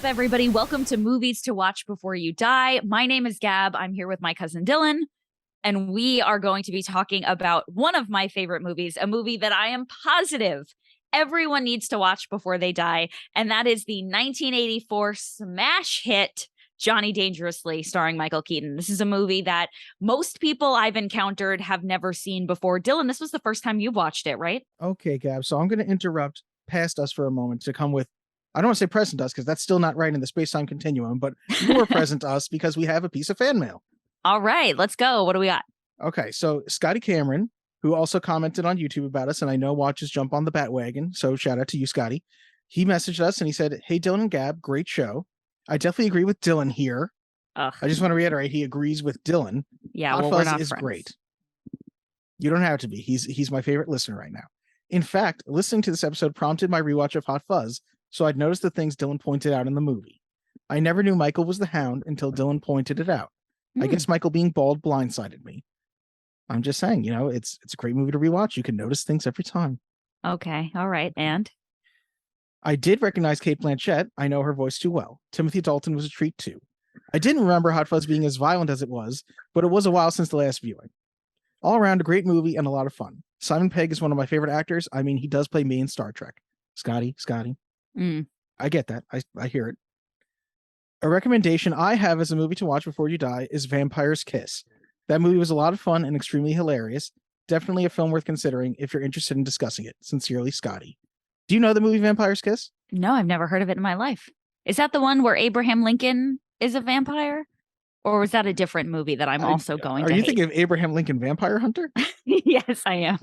up, everybody? Welcome to Movies to Watch Before You Die. My name is Gab. I'm here with my cousin Dylan, and we are going to be talking about one of my favorite movies, a movie that I am positive everyone needs to watch before they die, and that is the 1984 smash hit Johnny Dangerously, starring Michael Keaton. This is a movie that most people I've encountered have never seen before. Dylan, this was the first time you've watched it, right? Okay, Gab. So I'm going to interrupt past us for a moment to come with, I don't want to say present us because that's still not right in the space-time continuum, but more present us because we have a piece of fan mail. All right, let's go. What do we got? Okay, so Scotty Cameron, who also commented on YouTube about us, and I know watches Jump on the Batwagon, so shout out to you, Scotty. He messaged us and he said, "Hey, Dylan and Gab, great show. I definitely agree with Dylan here. Ugh. I just want to reiterate, he agrees with Dylan. Yeah, Hot well, Fuzz we're not is friends. great. You don't have to be. He's my favorite listener right now. In fact, listening to this episode prompted my rewatch of Hot Fuzz, so I'd noticed the things Dylan pointed out in the movie. I never knew Michael was the Hound until Dylan pointed it out. I guess Michael being bald blindsided me. I'm just saying, it's a great movie to rewatch. You can notice things every time. Okay, all right, and? I did recognize Cate Blanchett. I know her voice too well. Timothy Dalton was a treat too. I didn't remember Hot Fuzz being as violent as it was, but it was a while since the last viewing. All around a great movie and a lot of fun. Simon Pegg is one of my favorite actors. I mean, he does play me in Star Trek. Scotty. I get that. I hear it. A recommendation I have as a movie to watch before you die is Vampire's Kiss. That movie was a lot of fun and extremely hilarious. Definitely a film worth considering if you're interested in discussing it. Sincerely, Scotty. Do you know the movie Vampire's Kiss? No, I've never heard of it in my life. Is that the one where Abraham Lincoln is a vampire? Or was that a different movie that I'm also going to Are you hate? thinking of Abraham Lincoln Vampire Hunter? Yes, I am.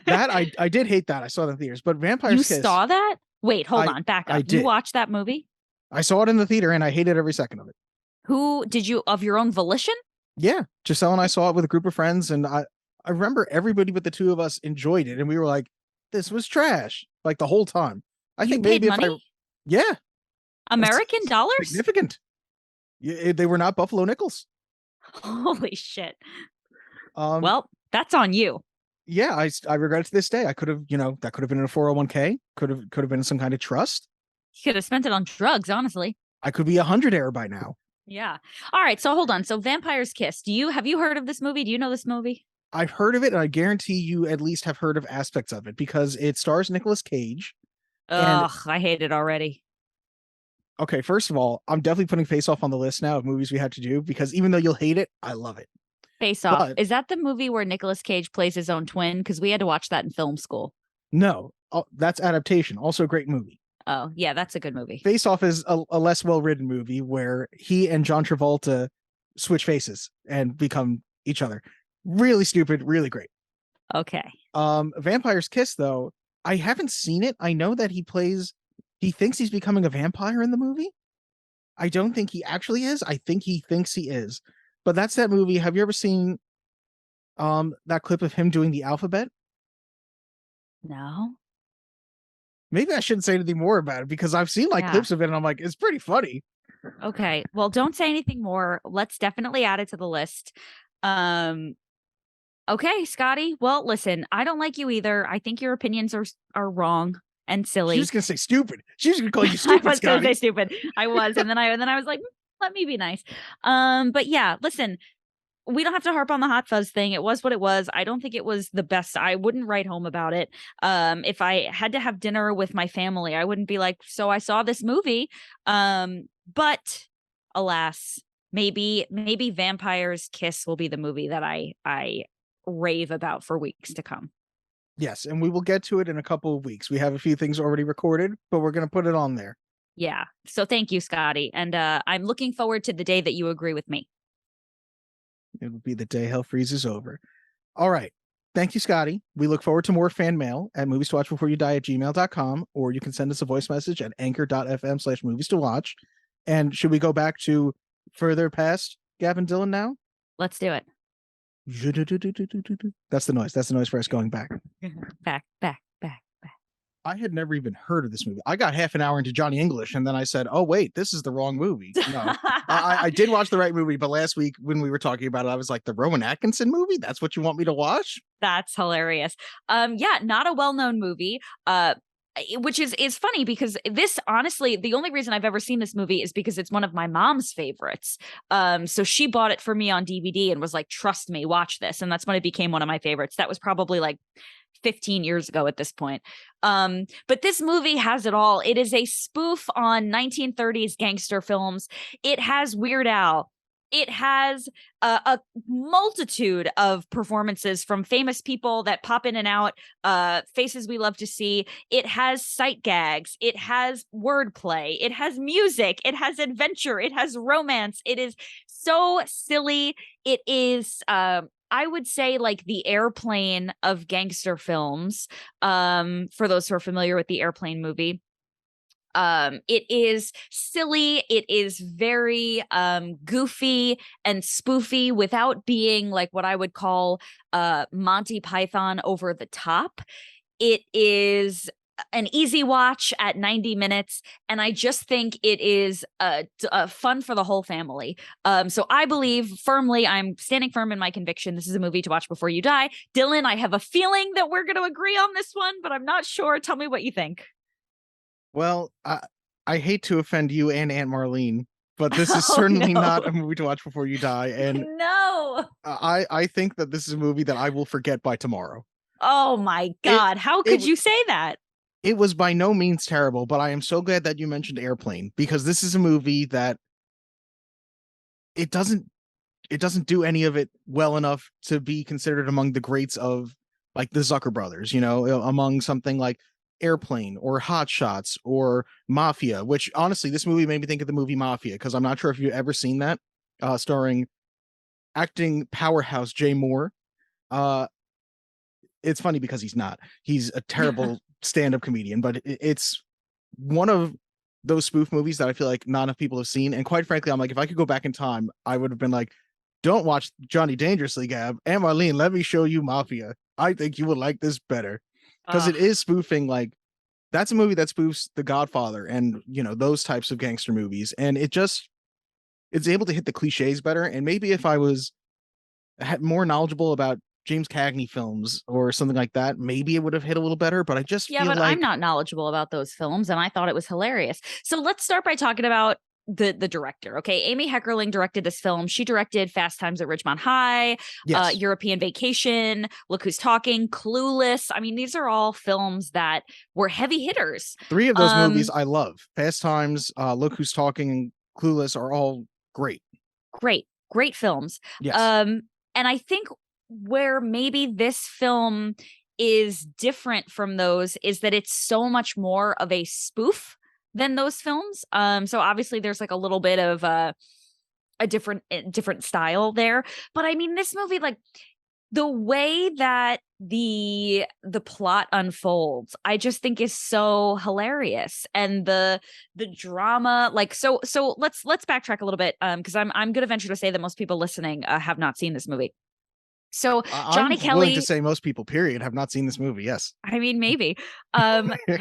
That I did hate that. I saw that in theaters, but Vampire's Kiss. You saw that? Wait, hold on, back up. I did. You watched that movie? I saw it in the theater and I hated every second of it. Who did you, of your own volition? Yeah, Giselle and I saw it with a group of friends, and I remember everybody but the two of us enjoyed it, and we were like, "This was trash!" Like the whole time. I think paid maybe money? Yeah, American dollars? Significant. Yeah, they were not Buffalo nickels. Holy shit! Well, that's on you. Yeah, I regret it to this day. I could have, that could have been in a 401k. Could have been some kind of trust. You could have spent it on drugs, honestly. I could be 100 by now. Yeah. All right. So hold on. So Vampire's Kiss. Have you heard of this movie? Do you know this movie? I've heard of it, and I guarantee you at least have heard of aspects of it because it stars Nicolas Cage. Ugh, I hate it already. Okay, first of all, I'm definitely putting Face Off on the list now of movies we have to do because even though you'll hate it, I love it. Face Off. Is that the movie where Nicolas Cage plays his own twin? Because we had to watch that in film school. No, that's adaptation. Also a great movie. Oh, yeah, that's a good movie. Face Off is a less well-written movie where he and John Travolta switch faces and become each other. Really stupid, really great. Okay. Vampire's Kiss, though, I haven't seen it. I know that he thinks he's becoming a vampire in the movie. I don't think he actually is. I think he thinks he is. But that's that movie. Have you ever seen that clip of him doing the alphabet? No. Maybe I shouldn't say anything more about it because I've seen clips of it and I'm like, it's pretty funny. Okay. Well, don't say anything more. Let's definitely add it to the list. Okay, Scotty. Well, listen, I don't like you either. I think your opinions are wrong and silly. She was gonna say stupid. She was gonna call you stupid. I was gonna say stupid. I was, and then I was like, let me be nice. But yeah, listen, we don't have to harp on the Hot Fuzz thing. It was what it was. I don't think it was the best. I wouldn't write home about it. If I had to have dinner with my family, I wouldn't be like, so I saw this movie. But alas, maybe Vampire's Kiss will be the movie that I rave about for weeks to come. Yes, and we will get to it in a couple of weeks. We have a few things already recorded, but we're going to put it on there. Yeah. So thank you, Scotty. And I'm looking forward to the day that you agree with me. It will be the day hell freezes over. All right. Thank you, Scotty. We look forward to more fan mail at movies2watchbeforeyouDie@gmail.com, or you can send us a voice message at anchor.fm/movies-to-watch. And should we go back to further past Gavin Dylan now? Let's do it. That's the noise. That's the noise for us going back. Back. I had never even heard of this movie. I got half an hour into Johnny English, and then I said, oh, wait, this is the wrong movie. No, I did watch the right movie, but last week when we were talking about it, I was like, the Rowan Atkinson movie? That's what you want me to watch? That's hilarious. Yeah, not a well-known movie. which is funny because this, honestly, the only reason I've ever seen this movie is because it's one of my mom's favorites. So she bought it for me on DVD and was like, trust me, watch this. And that's when it became one of my favorites. That was probably like 15 years ago at this point. But this movie has it all. It is a spoof on 1930s gangster films. It has Weird Al. It has a multitude of performances from famous people that pop in and out, faces we love to see. It has sight gags. It has wordplay. It has music. It has adventure. It has romance. It is so silly. It is, I would say, like the Airplane of gangster films, for those who are familiar with the Airplane movie. It is silly, it is very goofy and spoofy without being like what I would call Monty Python over the top. It is an easy watch at 90 minutes, and I just think it is fun for the whole family. So I believe firmly, I'm standing firm in my conviction, this is a movie to watch before you die. Dylan, I have a feeling that we're going to agree on this one, but I'm not sure. Tell me what you think. Well, I hate to offend you and Aunt Marlene, but this is Oh, certainly no. not a movie to watch before you die. And No. I think that this is a movie that I will forget by tomorrow. Oh my It God. How could you say that? it was by no means terrible, but I am so glad that you mentioned Airplane, because this is a movie that it doesn't do any of it well enough to be considered among the greats of like the Zucker brothers, among something like Airplane or Hot Shots or Mafia, which honestly, this movie made me think of the movie Mafia, because I'm not sure if you've ever seen that, starring acting powerhouse Jay Moore. It's funny because he's not. He's a terrible stand-up comedian, but it's one of those spoof movies that I feel like not enough people have seen. And quite frankly, I'm like, if I could go back in time, I would have been like, don't watch Johnny Dangerously, Gab. And Marlene, let me show you Mafia. I think you would like this better. Because it is spoofing, like, that's a movie that spoofs The Godfather and, those types of gangster movies. And it's able to hit the cliches better. And maybe if I was more knowledgeable about James Cagney films or something like that, maybe it would have hit a little better. But I just feel but like I'm not knowledgeable about those films, and I thought it was hilarious. So let's start by talking about the director. Okay, Amy Heckerling directed this film. She directed Fast Times at Ridgemont High, yes. European Vacation, Look Who's Talking, Clueless. I mean, these are all films that were heavy hitters. 3 of those movies I love. Fast Times, Look Who's Talking, and Clueless are all great. Great films. Yes. And I think where maybe this film is different from those is that it's so much more of a spoof than those films. So obviously there's like a little bit of a different style there. But I mean, this movie, like the way that the plot unfolds, I just think is so hilarious. And the drama, like, so let's backtrack a little bit. Because I'm gonna venture to say that most people listening have not seen this movie. So Johnny I'm willing Kelly, to say most people, period, have not seen this movie. Yes. I mean, maybe.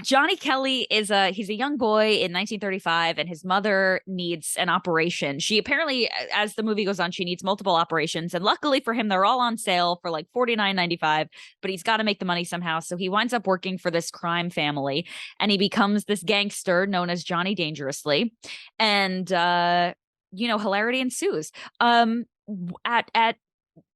Johnny Kelly he's a young boy in 1935, and his mother needs an operation. She apparently, as the movie goes on, she needs multiple operations. And luckily for him, they're all on sale for like $49.95, but he's got to make the money somehow. So he winds up working for this crime family, and he becomes this gangster known as Johnny Dangerously. And, hilarity ensues.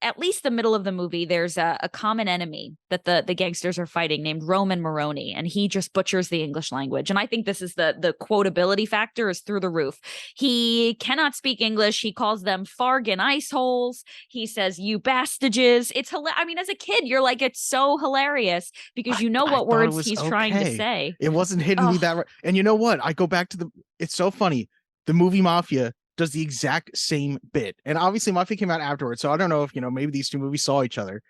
At least the middle of the movie, there's a common enemy that the gangsters are fighting named Roman Moroni, and he just butchers the English language. And I think this is the quotability factor is through the roof. He cannot speak English. He calls them fargan ice holes. He says, you bastages. It's hilarious. I mean, as a kid, you're like, it's so hilarious because you know what words he's trying to say. It wasn't hitting me that right. And you know what? I go back to it's so funny. The movie Mafia does the exact same bit. And obviously Mafia came out afterwards. So I don't know if, maybe these two movies saw each other,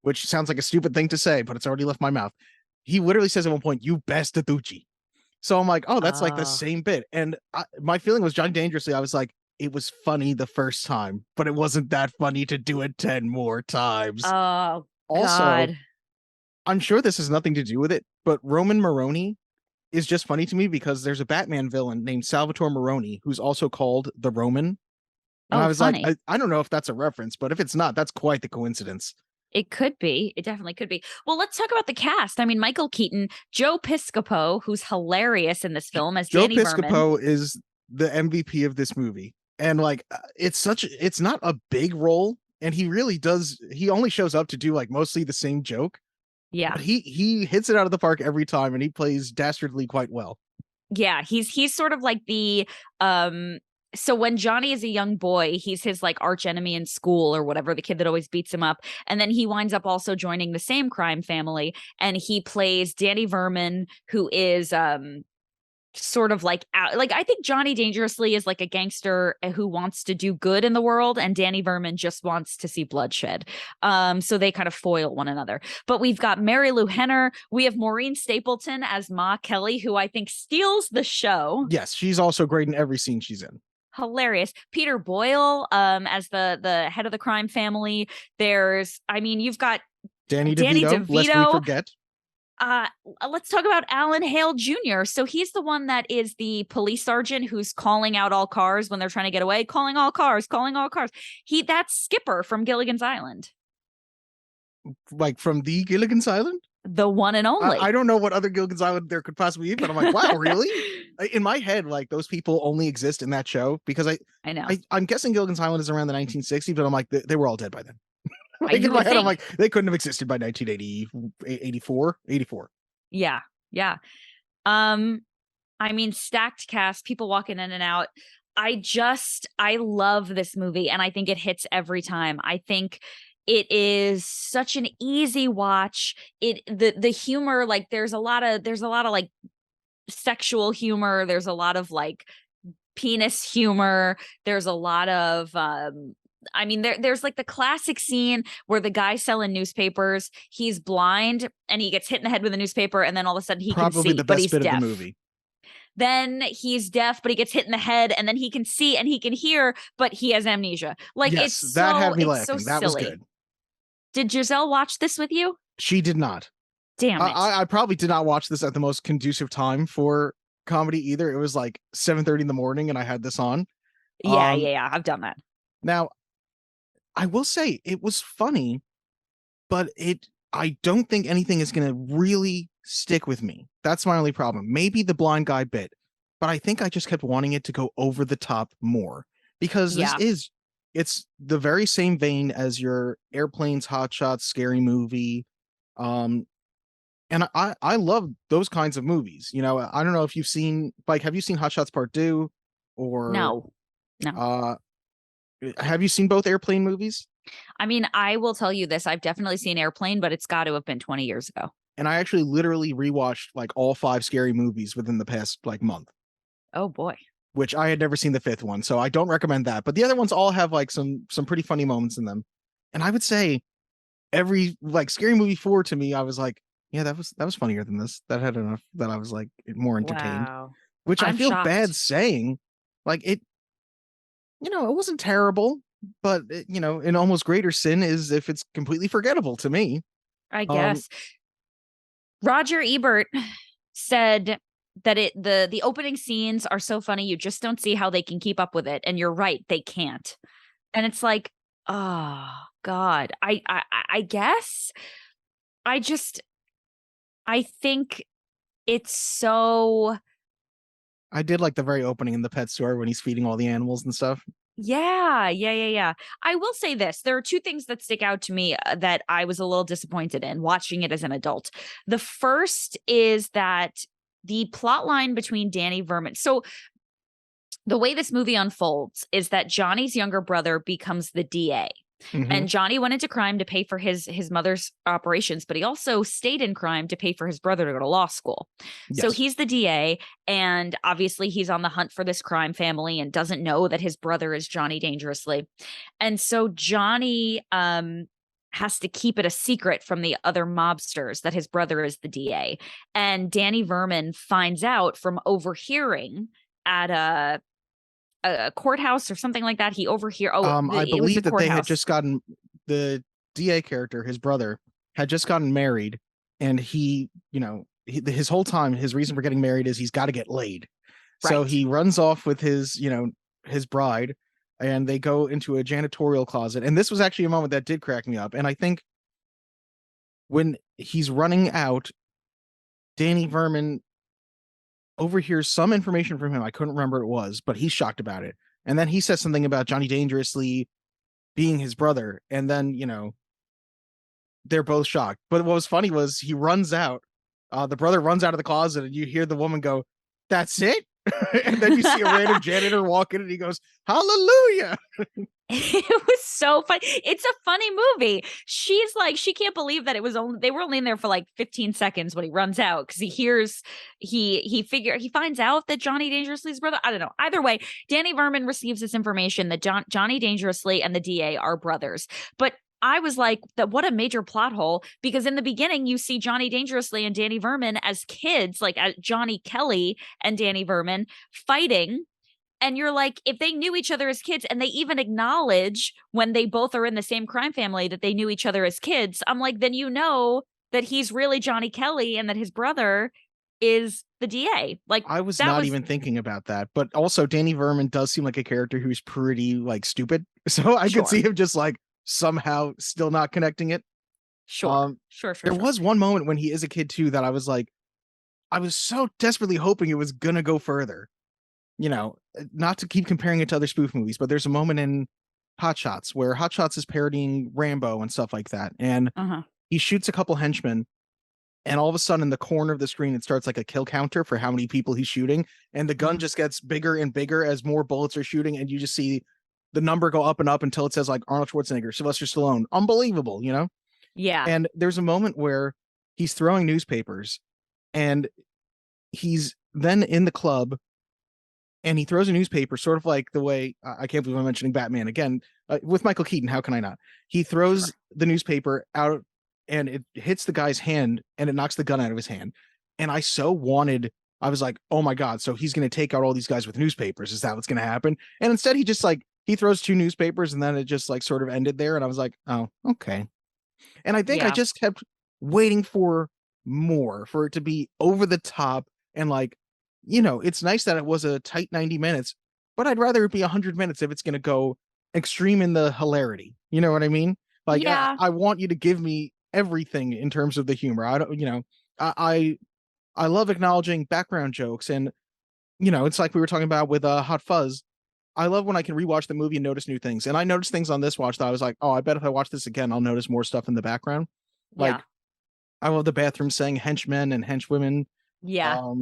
which sounds like a stupid thing to say, but it's already left my mouth. He literally says at one point, you bastaducci. So I'm like, oh, that's like the same bit. And my feeling was Johnny Dangerously. I was like, it was funny the first time, but it wasn't that funny to do it 10 more times. Oh, also, God. I'm sure this has nothing to do with it, but Roman Moroni is just funny to me because there's a Batman villain named Salvatore Moroni who's also called the Roman. And I was funny. Like, I don't know if that's a reference, but if it's not, that's quite the coincidence. It could be. It definitely could be. Well, let's talk about the cast. I mean, Michael Keaton, Joe Piscopo, who's hilarious in this film as Joe Danny Verman. Piscopo is the MVP of this movie. And like it's not a big role, and he only shows up to do like mostly the same joke, Yeah. but he hits it out of the park every time, and he plays dastardly quite well. Yeah, he's sort of like the so when Johnny is a young boy, he's his like arch enemy in school or whatever, the kid that always beats him up. And then he winds up also joining the same crime family, and he plays Danny Verman, who is sort of like I think Johnny Dangerously is like a gangster who wants to do good in the world, and Danny Verman just wants to see bloodshed. So they kind of foil one another. But we've got Mary Lou Henner. We have Maureen Stapleton as Ma Kelly, who I think steals the show. Yes, she's also great in every scene she's in. Hilarious. Peter Boyle as the head of the crime family. You've got Danny Danny DeVito, lest we DeVito. forget. Let's talk about Alan Hale Jr. So he's the one that is the police sergeant who's calling out all cars when they're trying to get away, calling all cars, calling all cars. That's Skipper from Gilligan's Island. Like from the Gilligan's Island? The one and only. I don't know what other Gilligan's Island there could possibly be, but I'm like, wow, really? In my head, like those people only exist in that show because I know. I'm guessing Gilligan's Island is around the 1960s, but I'm like, they were all dead by then. Like in my head, I'm like, they couldn't have existed by 1980, 84. Yeah. Yeah. I mean, stacked cast, people walking in and out. I love this movie, and I think it hits every time. I think it is such an easy watch. The humor, like there's a lot of like sexual humor. There's a lot of like penis humor. There's a lot of there's like the classic scene where the guy selling newspapers, he's blind and he gets hit in the head with a newspaper, and then all of a sudden he can see, probably the but best he's bit deaf. of the movie. Then he's deaf, but he gets hit in the head, and then he can see and he can hear, but he has amnesia. Like yes, it's that so, had me it's laughing. so That was silly. good. Did Giselle watch this with you? She did not. Damn it. I probably did not watch this at the most conducive time for comedy either. It was like 7:30 in the morning, and I had this on. Yeah. I've done that. Now, I will say it was funny, but I don't think anything is going to really stick with me. That's my only problem. Maybe the blind guy bit, but I think I just kept wanting it to go over the top more because it's the very same vein as your Airplanes, Hot Shots, Scary Movie. And I love those kinds of movies. You know, I don't know if you've seen, like, have you seen Hot Shots Part 2 or No. Have you seen both Airplane movies? I mean, I will tell you this. I've definitely seen Airplane, but it's got to have been 20 years ago. And I actually literally rewatched like all 5 Scary Movies within the past like month. Oh boy. Which I had never seen the 5th one, so I don't recommend that. But the other ones all have like some pretty funny moments in them. And I would say every like Scary Movie 4 to me, I was like, yeah, that was funnier than this. That had enough that I was like more entertained. Wow. Which I feel shocked. bad saying. Like it wasn't terrible, but an almost greater sin is if it's completely forgettable to me. I guess. Roger Ebert said that the opening scenes are so funny, you just don't see how they can keep up with it. And you're right, they can't. And it's like, oh God. I guess I think it's so. I did like the very opening in the pet store when he's feeding all the animals and stuff. Yeah. I will say this. There are 2 things that stick out to me that I was a little disappointed in watching it as an adult. The first is that the plot line between Danny Verman. So the way this movie unfolds is that Johnny's younger brother becomes the DA. Mhm. And Johnny went into crime to pay for his mother's operations, but he also stayed in crime to pay for his brother to go to law school. So Yes. he's the DA, and obviously he's on the hunt for this crime family and doesn't know that his brother is Johnny Dangerously. And so Johnny has to keep it a secret from the other mobsters that his brother is the DA. And Danny Verman finds out from overhearing at a courthouse or something like that. He overhear. I believe that they had just gotten the DA character, his brother, had just gotten married, and his whole time, his reason for getting married is he's got to get laid. So Right. he runs off with his bride, and they go into a janitorial closet. And this was actually a moment that did crack me up. And I think when he's running out, Danny Verman overhears some information from him. I couldn't remember what it was, but he's shocked about it. And then he says something about Johnny Dangerously being his brother. And then, they're both shocked. But what was funny was he runs out. The brother runs out of the closet, and you hear the woman go, "That's it." And then you see a random janitor walk in, and he goes, "Hallelujah." It was so funny. It's a funny movie. She's like, she can't believe that they were only in there for like 15 seconds when he runs out, because he finds out that Johnny Dangerously's brother. I don't know. Either way, Danny Verman receives this information that Johnny Dangerously and the DA are brothers. But I was like, that what a major plot hole, because in the beginning you see Johnny Dangerously and Danny Verman as kids, like Johnny Kelly and Danny Verman fighting. And you're like, if they knew each other as kids, and they even acknowledge when they both are in the same crime family that they knew each other as kids, I'm like, then you know that he's really Johnny Kelly and that his brother is the DA. Like, I was that not was even thinking about that. But also Danny Verman does seem like a character who's pretty like stupid. So I could see him just like somehow still not connecting it. Sure. There was one moment when he is a kid too that I was like, I was so desperately hoping it was gonna go further. Not to keep comparing it to other spoof movies, but there's a moment in Hot Shots where Hot Shots is parodying Rambo and stuff like that. And he shoots a couple henchmen, and all of a sudden in the corner of the screen, it starts like a kill counter for how many people he's shooting. And the gun just gets bigger and bigger as more bullets are shooting. And you just see the number go up and up until it says like Arnold Schwarzenegger, Sylvester Stallone. Unbelievable, Yeah. And there's a moment where he's throwing newspapers, and he's then in the club, and he throws a newspaper, sort of like the way, I can't believe I'm mentioning Batman again, with Michael Keaton. How can I not? He throws the newspaper out, and it hits the guy's hand, and it knocks the gun out of his hand. And I was like, oh my God, so he's going to take out all these guys with newspapers. Is that what's going to happen? And instead he throws two newspapers, and then it just like sort of ended there. And I was like, oh, okay. And I think I just kept waiting for more, for it to be over the top. And like, it's nice that it was a tight 90 minutes, but I'd rather it be 100 minutes if it's going to go extreme in the hilarity. You know what I mean? Like, I want you to give me everything in terms of the humor. I love acknowledging background jokes, and, it's like we were talking about with Hot Fuzz. I love when I can rewatch the movie and notice new things. And I noticed things on this watch that I was like, oh, I bet if I watch this again, I'll notice more stuff in the background. Like, I love the bathroom saying henchmen and henchwomen. Yeah.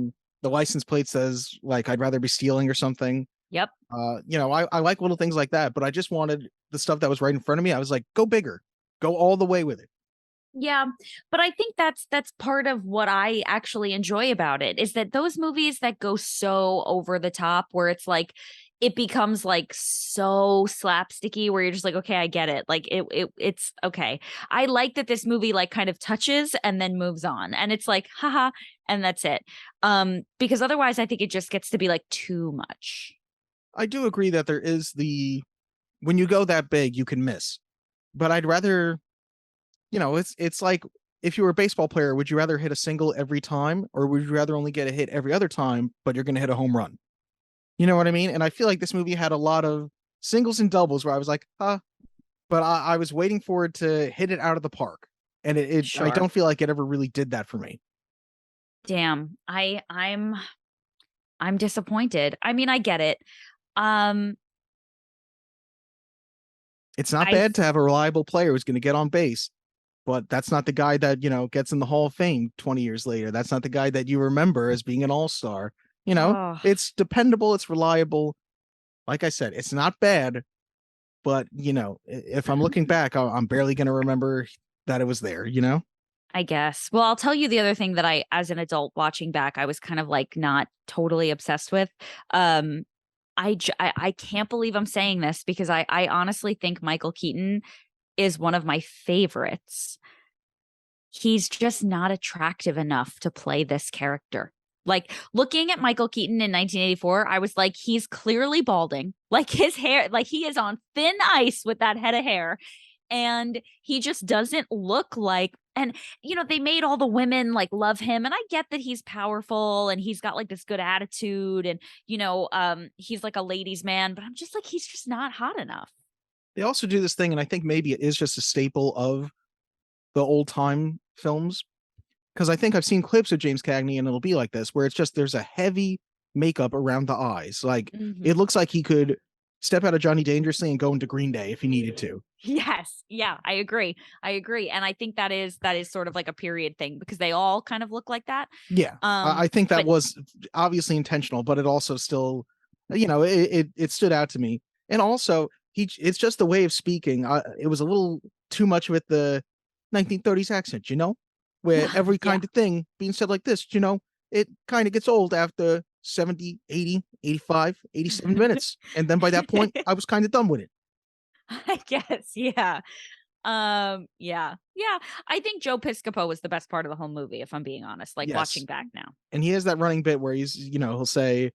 The license plate says like, I'd rather be stealing or something. Yep. I like little things like that, but I just wanted the stuff that was right in front of me. I was like, go bigger, go all the way with it. Yeah, but I think that's part of what I actually enjoy about it, is that those movies that go so over the top, where it's like it becomes like so slapsticky, where you're just like, okay, I get it. Like it's okay. I like that this movie like kind of touches and then moves on, and it's like, haha, and that's it. Because otherwise I think it just gets to be like too much. I do agree that there is when you go that big, you can miss, but I'd rather, it's like, if you were a baseball player, would you rather hit a single every time, or would you rather only get a hit every other time, but you're going to hit a home run? You know what I mean? And I feel like this movie had a lot of singles and doubles where I was like, but I was waiting for it to hit it out of the park. And I don't feel like it ever really did that for me. Damn. I'm disappointed. I mean, I get it. It's not bad to have a reliable player who's going to get on base, but that's not the guy that, gets in the Hall of Fame 20 years later. That's not the guy that you remember as being an all-star. It's dependable. It's reliable. Like I said, it's not bad, but if I'm looking back, I'm barely going to remember that it was there, I guess. Well, I'll tell you the other thing that I, as an adult watching back, I was kind of like not totally obsessed with. I can't believe I'm saying this, because I honestly think Michael Keaton is one of my favorites. He's just not attractive enough to play this character. Like, looking at Michael Keaton in 1984, I was like, he's clearly balding. Like, his hair, like he is on thin ice with that head of hair. And he just doesn't look like, and they made all the women like love him, and I get that he's powerful and he's got like this good attitude, and he's like a ladies' man, but I'm just like, he's just not hot enough. They also do this thing, and I think maybe it is just a staple of the old time films, because I think I've seen clips of James Cagney and it'll be like this, where it's just there's a heavy makeup around the eyes. Like it looks like he could step out of Johnny Dangerously and go into Green Day if he needed to. Yes. Yeah, I agree. And I think that is sort of like a period thing because they all kind of look like that. Yeah. I think that but was obviously intentional, but it also still, it stood out to me. And also, it's just the way of speaking. It was a little too much with the 1930s accent, where every kind of thing being said like this, it kind of gets old after 70, 80, 85, 87 minutes. And then by that point, I was kind of done with it. I guess, yeah. Yeah. I think Joe Piscopo was the best part of the whole movie, if I'm being honest, like Yes. watching back now. And he has that running bit where he'll say,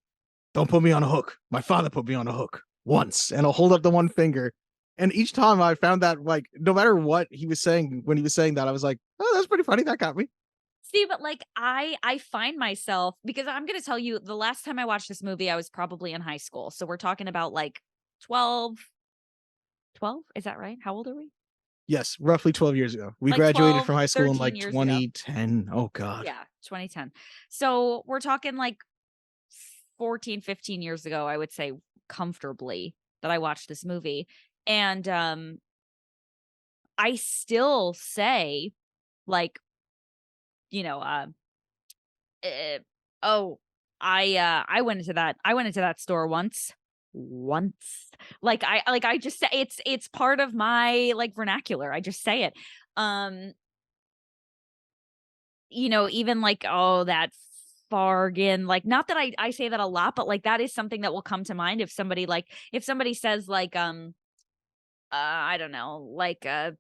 "Don't put me on a hook. My father put me on a hook once," and he'll hold up the one finger. And each time I found that, like, no matter what he was saying, when he was saying that, I was like, "Oh, that's pretty funny. That got me." See, but like I find myself, because I'm gonna tell you, the last time I watched this movie, I was probably in high school. So we're talking about like 12. Is that right? How old are we? Yes, roughly 12 years ago. We Like graduated 12, from high school in 13 like years ago. 2010. Oh God. Yeah, 2010. So we're talking like 14, 15 years ago, I would say comfortably, that I watched this movie. And I still say, like, eh, oh, I went into that store once. Like I just say it's part of my like vernacular. I just say it. Even like, oh, that Fargan, like, not that I say that a lot, but like that is something that will come to mind if somebody says like, I don't know, like a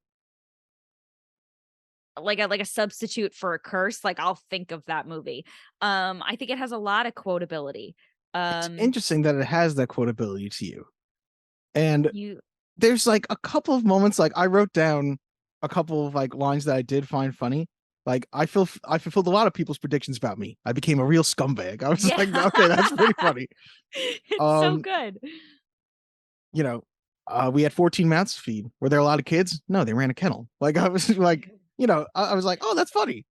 substitute for a curse, like I'll think of that movie. I think it has a lot of quotability. It's interesting that it has that quotability to you. And You there's like a couple of moments, like I wrote down a couple of like lines that I did find funny. Like I fulfilled a lot of people's predictions about me. I became a real scumbag. I was just like, okay, that's pretty funny. It's so good. We had 14 mouths to feed. Were there a lot of kids? No, they ran a kennel. Like I was like, I was like, oh, that's funny.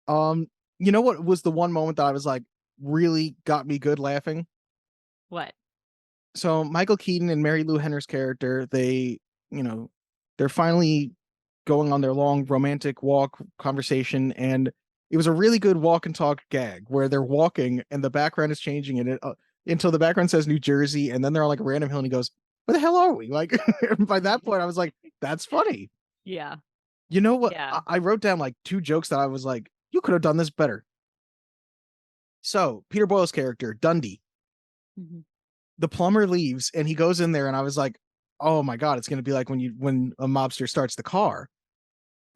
What was the one moment that I was like really got me good laughing? What? So Michael Keaton and Mary Lou Henner's character, they're finally going on their long romantic walk conversation, and it was a really good walk and talk gag where they're walking and the background is changing and until the background says New Jersey, and then they're on like a random hill and he goes, "Where the hell are we?" Like by that point I was like, that's funny. Yeah. You know what? Yeah. I wrote down like two jokes that I was like, you could have done this better. So Peter Boyle's character, Dundee, the plumber leaves and he goes in there and I was like, oh my God, it's going to be like when a mobster starts the car.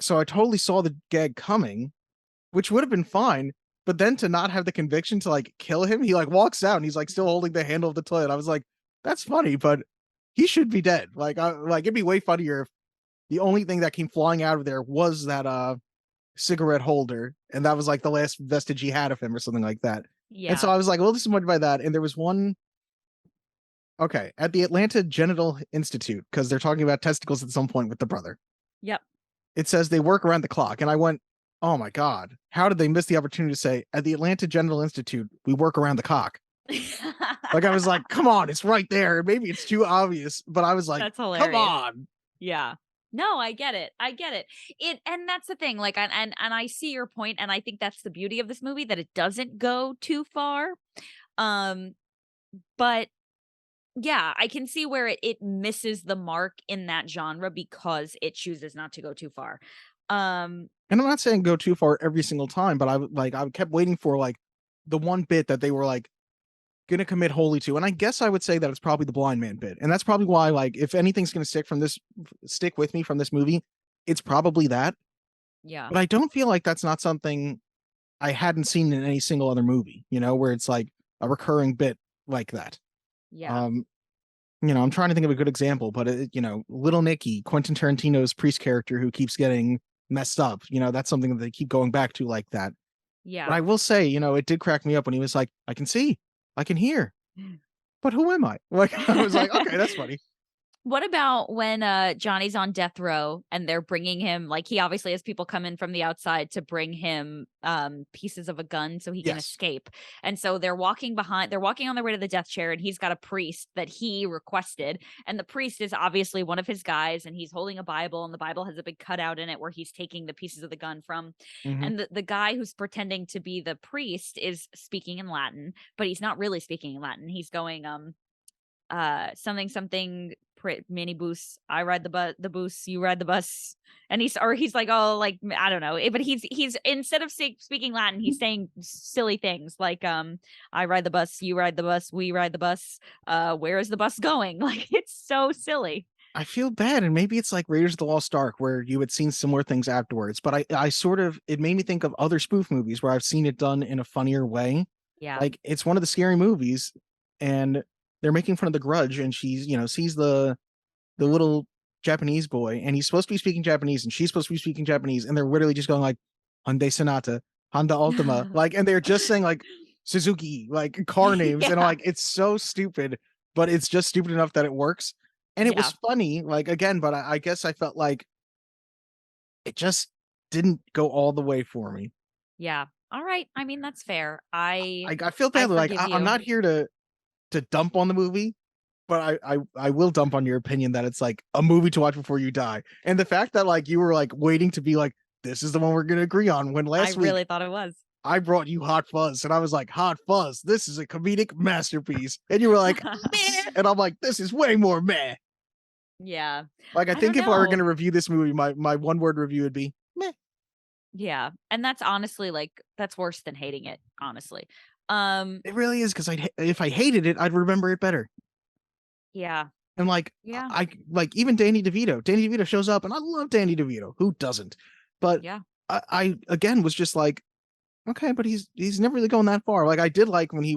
So I totally saw the gag coming, which would have been fine. But then to not have the conviction to like kill him, he like walks out and he's like still holding the handle of the toilet. I was like, that's funny, but he should be dead. Like it'd be way funnier if the only thing that came flying out of there was that cigarette holder, and that was like the last vestige he had of him or something like that. Yeah. And so I was like, well, this is much by that. And there was one at the Atlanta Genital Institute, because they're talking about testicles at some point with the brother. Yep. It says they work around the clock. And I went, oh my God, how did they miss the opportunity to say at the Atlanta Genital Institute, we work around the cock? Like, I was like, come on, it's right there. Maybe it's too obvious, but I was like, that's hilarious. Come on. Yeah. No, I get it. And that's the thing. Like, and I see your point, and I think that's the beauty of this movie, that it doesn't go too far. But yeah, I can see where it misses the mark in that genre because it chooses not to go too far. And I'm not saying go too far every single time, but I kept waiting for like the one bit that they were like gonna commit wholly to. And I guess I would say that it's probably the blind man bit. And that's probably why, like, if anything's gonna stick with me from this movie, it's probably that. Yeah. But I don't feel like that's not something I hadn't seen in any single other movie, where it's like a recurring bit like that. Yeah. I'm trying to think of a good example, but Little Nicky, Quentin Tarantino's priest character who keeps getting messed up, that's something that they keep going back to like that. Yeah. But I will say, it did crack me up when he was like, I can see, I can hear, but who am I? Like, I was like, okay, that's funny. What about when Johnny's on death row and they're bringing him, like, he obviously has people come in from the outside to bring him pieces of a gun so he can Yes. escape. And so they're walking on their way to the death chair, and he's got a priest that he requested. And the priest is obviously one of his guys, and he's holding a Bible, and the Bible has a big cutout in it where he's taking the pieces of the gun from. Hmm. And the guy who's pretending to be the priest is speaking in Latin, but he's not really speaking in Latin. He's going something mini bus, I ride the bus, you ride the bus. And he's like, oh, like, I don't know, but he's instead of speaking Latin, he's saying silly things like I ride the bus, you ride the bus, we ride the bus, where is the bus going? Like, it's so silly. I feel bad, and maybe it's like Raiders of the Lost Ark, where you had seen similar things afterwards. But I sort of, it made me think of other spoof movies where I've seen it done in a funnier way. Yeah. Like, it's one of the scary movies, and they're making fun of the Grudge, and she's, sees the little Japanese boy, and he's supposed to be speaking Japanese, and she's supposed to be speaking Japanese, and they're literally just going like Hyundai Sonata, Honda Altima, like, and they're just saying like Suzuki, like car names, and I'm Yeah. like, it's so stupid, but it's just stupid enough that it works. And it Yeah. was funny, like, again, but I guess I felt like it just didn't go all the way for me. Yeah. All right. I mean, that's fair. I I feel I badly, like forgive I'm you. not here to dump on the movie, but I will dump on your opinion that it's like a movie to watch before you die. And the fact that like you were like waiting to be like, this is the one we're gonna agree on, when I last week really thought it was. I brought you Hot Fuzz and I was like, Hot Fuzz, this is a comedic masterpiece. And you were like, meh. And I'm like, this is way more meh. Yeah. Like, I I don't think if I were know. gonna review this movie, my one word review would be meh. Yeah. And that's honestly, like, that's worse than hating it, honestly. Um, It really is, because if I hated it, I'd remember it better. yeah. And like Yeah. I like even Danny DeVito. Danny DeVito shows up, and I love Danny DeVito. Who doesn't? But Yeah. I again was just like, okay, but he's never really going that far. Like, I did like when he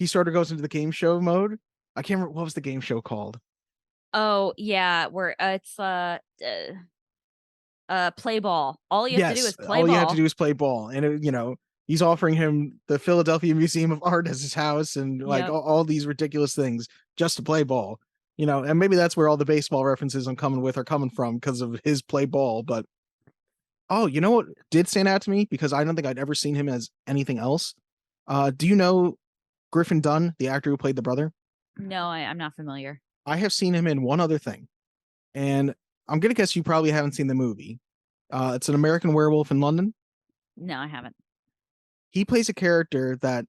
sort of goes into the game show mode. I can't remember what was the game show called. Oh, yeah, where it's play ball. All you have to do Yes, is play all you had to ball. do is play ball, and he's offering him the Philadelphia Museum of Art as his house, and like Yep. all these ridiculous things just to play ball. And maybe that's where all the baseball references I'm coming with are coming from, because of his play ball. But oh, you know what did stand out to me, because I don't think I'd ever seen him as anything else. Do you know Griffin Dunn, the actor who played the brother? No, I'm not familiar. I have seen him in one other thing, and I'm gonna guess you probably haven't seen the movie. It's An American Werewolf in London. No, I haven't. He plays a character that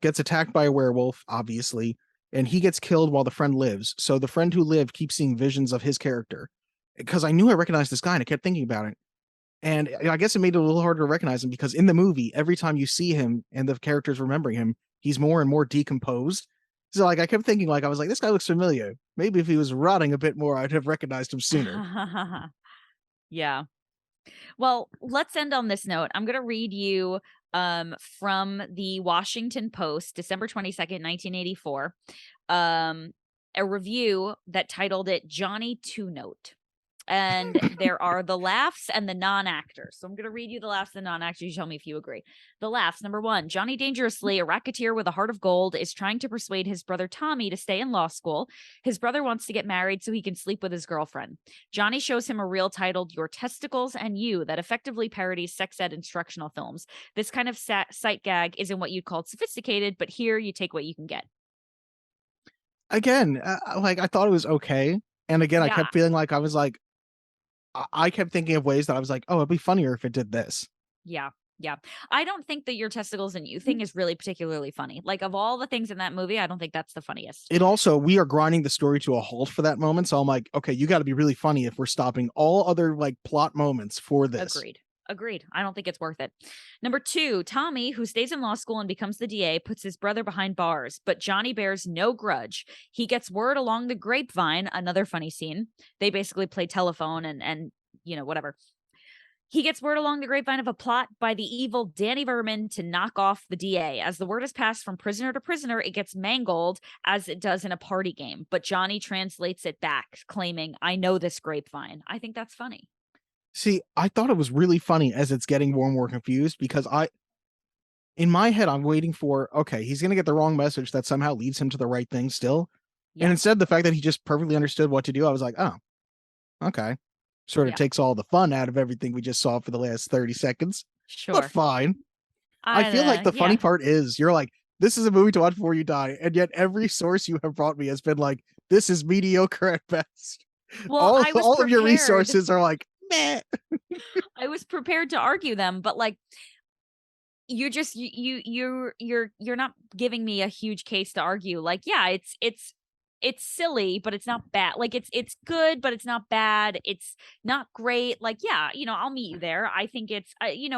gets attacked by a werewolf, obviously, and he gets killed while the friend lives. So the friend who lived keeps seeing visions of his character, because I knew I recognized this guy, and I kept thinking about it. And I guess it made it a little harder to recognize him, because in the movie, every time you see him and the character's remembering him, he's more and more decomposed. So like I kept thinking, like, I was like, this guy looks familiar. Maybe if he was rotting a bit more, I'd have recognized him sooner. Yeah. Well, let's end on this note. I'm going to read you from the Washington Post, December 22nd, 1984, a review that titled it Johnny Two Note. And there are the laughs and the non-actors. So I'm going to read you the laughs and the non-actors. You tell me if you agree. The laughs. Number one, Johnny Dangerously, a racketeer with a heart of gold, is trying to persuade his brother Tommy to stay in law school. His brother wants to get married so he can sleep with his girlfriend. Johnny shows him a reel titled Your Testicles and You that effectively parodies sex ed instructional films. This kind of sight gag isn't what you'd call sophisticated, but here you take what you can get. Again, like, I thought it was okay. And again, I Yeah. kept feeling like I was like, I kept thinking of ways that I was like, oh, it'd be funnier if it did this. Yeah. Yeah. I don't think that Your Testicles and You thing is really particularly funny. Like, of all the things in that movie, I don't think that's the funniest. It also, we are grinding the story to a halt for that moment. So I'm like, okay, you got to be really funny if we're stopping all other like plot moments for this. Agreed. I don't think it's worth it. Number two, Tommy, who stays in law school and becomes the DA, puts his brother behind bars, but Johnny bears no grudge. He gets word along the grapevine, another funny scene. They basically play telephone and whatever. He gets word along the grapevine of a plot by the evil Danny Verman to knock off the DA. As the word is passed from prisoner to prisoner, it gets mangled as it does in a party game. But Johnny translates it back, claiming, I know this grapevine. I think that's funny. See, I thought it was really funny as it's getting more and more confused, because in my head, I'm waiting for, okay, he's going to get the wrong message that somehow leads him to the right thing still. Yeah. And instead, the fact that he just perfectly understood what to do, I was like, oh, okay. Sort of Yeah. takes all the fun out of everything we just saw for the last 30 seconds. But Sure. fine. I feel like the funny Yeah. part is you're like, this is a movie to watch before you die. And yet every source you have brought me has been like, this is mediocre at best. Well, I was All of your prepared. resources are like, meh. I was prepared to argue them, but like you're just you're not giving me a huge case to argue. Like, yeah, it's silly, but it's not bad. Like it's good, but it's not bad. It's not great. Like, yeah, I'll meet you there. I think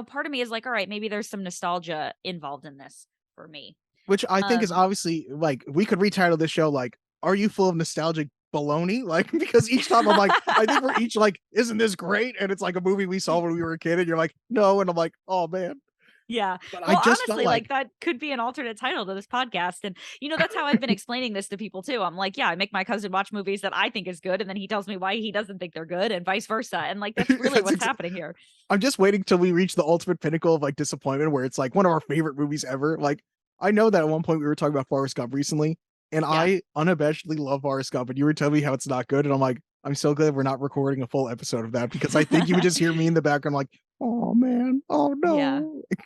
part of me is like, all right, maybe there's some nostalgia involved in this for me. Which I think is Um, obviously like, we could retitle this show like, Are You Full of Nostalgic Baloney? Like, because each time I'm like, I think we're each like, isn't this great? And it's like a movie we saw when we were a kid, and you're like, no. And I'm like, oh man. Yeah. But I Well, just felt honestly, like like that could be an alternate title to this podcast. And, that's how I've been explaining this to people too. I'm like, yeah, I make my cousin watch movies that I think is good. And then he tells me why he doesn't think they're good and vice versa. And like, that's really what's happening here. I'm just waiting till we reach the ultimate pinnacle of like disappointment, where it's like one of our favorite movies ever. Like, I know that at one point we were talking about Forrest Gump recently, and Yeah. I unabashedly love Forrest Gump, and you were telling me how it's not good. And I'm like, I'm so glad we're not recording a full episode of that, because I think you would just hear me in the background like, oh man, oh no. Yeah.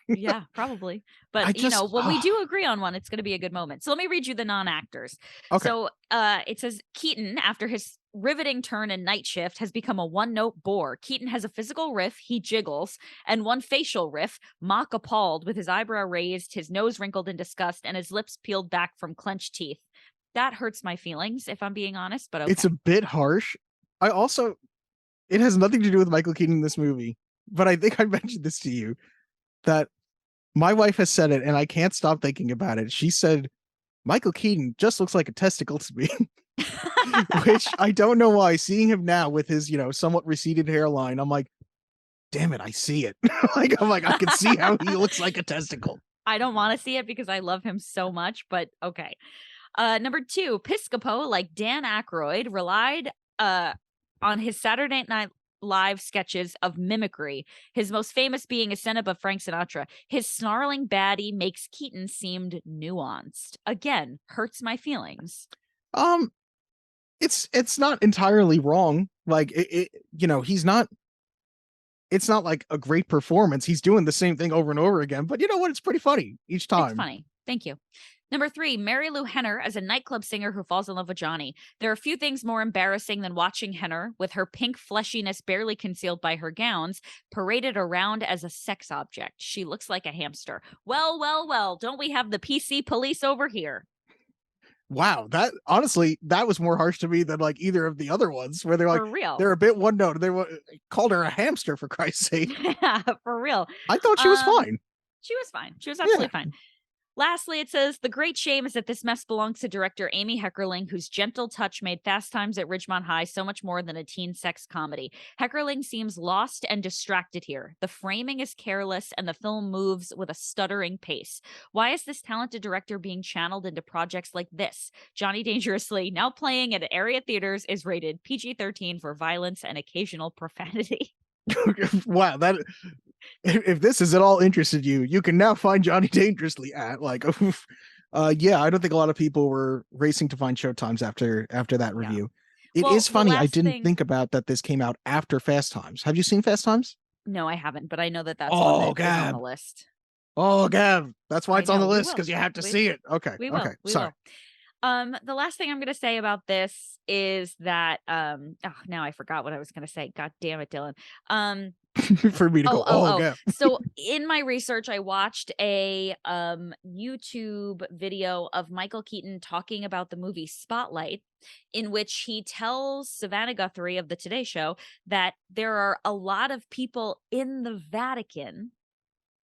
Yeah, probably. But when we do agree on one, it's going to be a good moment. So let me read you the non-actors. Okay. So it says Keaton, after his riveting turn in Night Shift, has become a one-note bore. Keaton has a physical riff, he jiggles, and one facial riff, mock appalled, with his eyebrow raised, his nose wrinkled in disgust, and his lips peeled back from clenched teeth. That hurts my feelings, if I'm being honest, but okay. It's a bit harsh. It has nothing to do with Michael Keaton in this movie, but I think I mentioned this to you, that my wife has said it, and I can't stop thinking about it. She said, Michael Keaton just looks like a testicle to me, which I don't know why. Seeing him now with his, somewhat receded hairline, I'm like, damn it, I see it. I'm like, I can see how he looks like a testicle. I don't want to see it because I love him so much, but okay. Number 2, Piscopo, like Dan Aykroyd, relied on his Saturday Night Live sketches of mimicry, his most famous being a stand-up of Frank Sinatra. His snarling baddie makes Keaton seemed nuanced. Again, hurts my feelings. It's not entirely wrong. Like, he's not, it's not like a great performance. He's doing the same thing over and over again, but you know what? It's pretty funny each time. It's funny. Thank you. Number 3, Mary Lou Henner as a nightclub singer who falls in love with Johnny. There are few things more embarrassing than watching Henner, with her pink fleshiness barely concealed by her gowns, paraded around as a sex object. She looks like a hamster. Well, well, well, don't we have the PC police over here? Wow, that honestly, that was more harsh to me than like either of the other ones, where they're like, for real. They're a bit one note. They called her a hamster, for Christ's sake. Yeah, for real. I thought she was fine. She was fine. She was absolutely fine. Lastly, it says, the great shame is that this mess belongs to director Amy Heckerling, whose gentle touch made Fast Times at Ridgemont High so much more than a teen sex comedy. Heckerling seems lost and distracted here. The framing is careless, and the film moves with a stuttering pace. Why is this talented director being channeled into projects like this? Johnny Dangerously, now playing at area theaters, is rated PG-13 for violence and occasional profanity. Wow, that if this has at all interested you, you can now find Johnny Dangerously at like, yeah, I don't think a lot of people were racing to find showtimes after that review. Yeah. It is funny. I didn't think about that. This came out after Fast Times. Have you seen Fast Times? No, I haven't, but I know that that's one that is on the list. Oh, Gav, that's why it's on the list, because you have to see it. Okay, we will. Okay, sorry. The last thing I'm going to say about this is that, now I forgot what I was going to say. God damn it, Dylan. For me to go, Gav. So in my research, I watched a YouTube video of Michael Keaton talking about the movie Spotlight, in which he tells Savannah Guthrie of the Today Show that there are a lot of people in the Vatican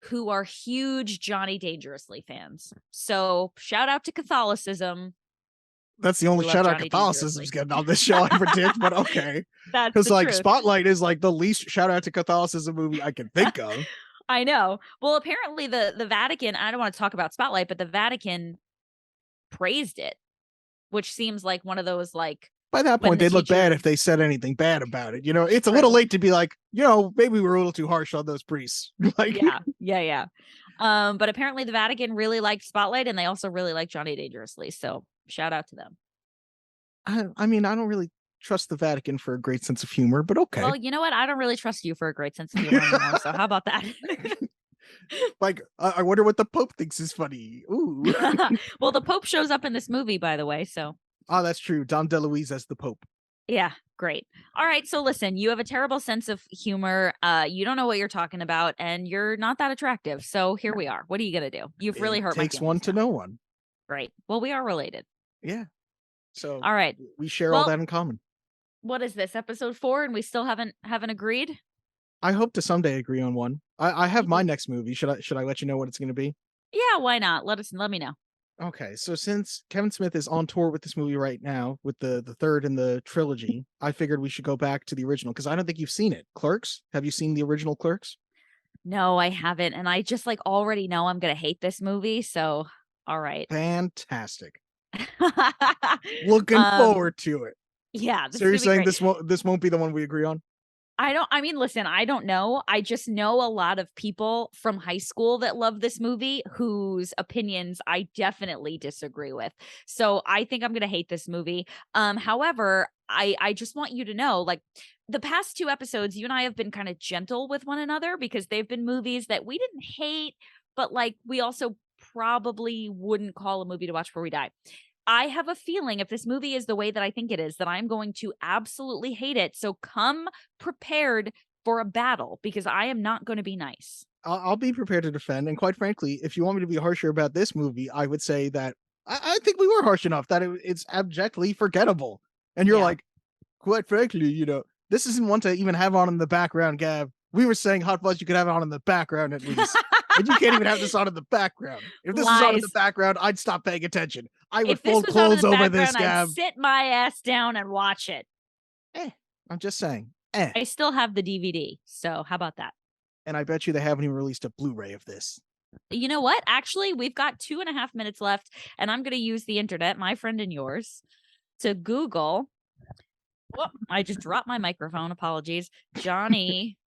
who are huge Johnny Dangerously fans. So shout out to Catholicism. That's the only shout out Catholicism's getting on this show, I predict, but okay. That's because like truth. Spotlight is like the least shout out to Catholicism movie I can think of. I know. Well, apparently the Vatican, I don't want to talk about Spotlight, but the Vatican praised it, which seems like one of those like, by that point, they'd look bad if they said anything bad about it. It's a little late to be like, maybe we were a little too harsh on those priests. Like, yeah. But apparently the Vatican really liked Spotlight, and they also really like Johnny Dangerously. So shout out to them. I mean, I don't really trust the Vatican for a great sense of humor, but okay. Well, you know what? I don't really trust you for a great sense of humor anymore. So how about that? Like, I wonder what the Pope thinks is funny. Ooh. Well, the Pope shows up in this movie, by the way. So Oh, that's true. Dom DeLuise as the Pope. yeah, great. All right. So listen, you have a terrible sense of humor. You don't know what you're talking about, and you're not that attractive. So here we are. What are you gonna do? You've really It hurt my takes one feelings to now. know one. Great. Well, we are related. Yeah. So All right. we share all Well, that in common. what is this, episode 4, and we still haven't agreed? I hope to someday agree on one. I have my Mhm. next movie. Should I let you know what it's going to be? Yeah, why not? Let me know. Okay, so since Kevin Smith is on tour with this movie right now, with the third in the trilogy, I figured we should go back to the original because I don't think you've seen it. Clerks? Have you seen the original Clerks? No, I haven't, and I just like already know I'm gonna hate this movie. So, all right. Fantastic. Looking um, forward to it. yeah, this So is you're gonna be saying great. this won't be the one we agree on? I mean, listen, I don't know. I just know a lot of people from high school that love this movie whose opinions I definitely disagree with. So I think I'm gonna hate this movie. However, I just want you to know, like, the past 2 episodes, you and I have been kind of gentle with one another because they've been movies that we didn't hate, but like we also probably wouldn't call a movie to watch before we die. I have a feeling if this movie is the way that I think it is, that I'm going to absolutely hate it. So come prepared for a battle because I am not going to be nice. I'll be prepared to defend. And quite frankly, if you want me to be harsher about this movie, I would say that I think we were harsh enough that it's abjectly forgettable. And you're Yeah. like, quite frankly, this isn't one to even have on in the background, Gav. We were saying Hot Fuzz, you could have it on in the background at least. And you can't even have this on in the background. If this was on in the Lies. background, I'd stop paying attention. I would If this fold was on in clothes the over this, background, I'd Gav. sit my ass down and watch it. I'm just saying. I still have the DVD. So how about that? And I bet you they haven't even released a Blu-ray of this. You know what? Actually, we've got 2.5 minutes left, and I'm going to use the internet, my friend and yours, to Google. Whoop, I just dropped my microphone. Apologies. Johnny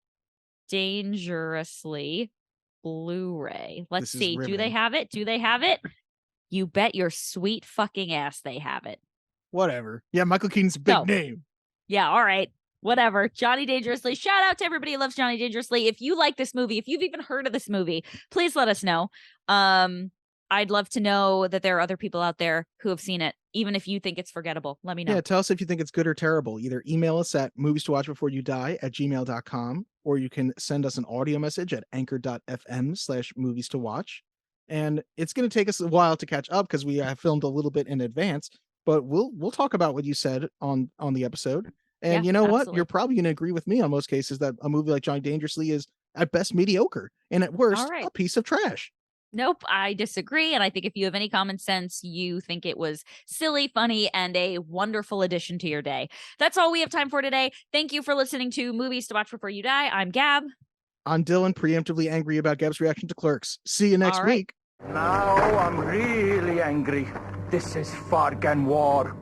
Dangerously Blu-ray. Let's This is see. Do they riveting. have it? Do they have it? You bet your sweet fucking ass they have it. Whatever. Yeah, Michael Keaton's a big So- name. Yeah, all right. Whatever. Johnny Dangerously. Shout out to everybody who loves Johnny Dangerously. If you like this movie, if you've even heard of this movie, please let us know. I'd love to know that there are other people out there who have seen it, even if you think it's forgettable. Let me know. Yeah, tell us if you think it's good or terrible. Either email us at movies-to-watch-before-you-die@gmail.com, or you can send us an audio message at anchor.fm/movies-to-watch. And it's going to take us a while to catch up because we have filmed a little bit in advance, but we'll talk about what you said on the episode. And Yeah, you know what? absolutely. You're probably going to agree with me on most cases that a movie like Johnny Dangerously is at best mediocre and at worst right. a piece of trash. Nope, I disagree. And I think if you have any common sense, you think it was silly, funny, and a wonderful addition to your day. That's all we have time for today. Thank you for listening to Movies to Watch Before You Die. I'm Gab. I'm Dylan, preemptively angry about Gab's reaction to Clerks. See you next All right. week. Now I'm really angry. This is fucking war.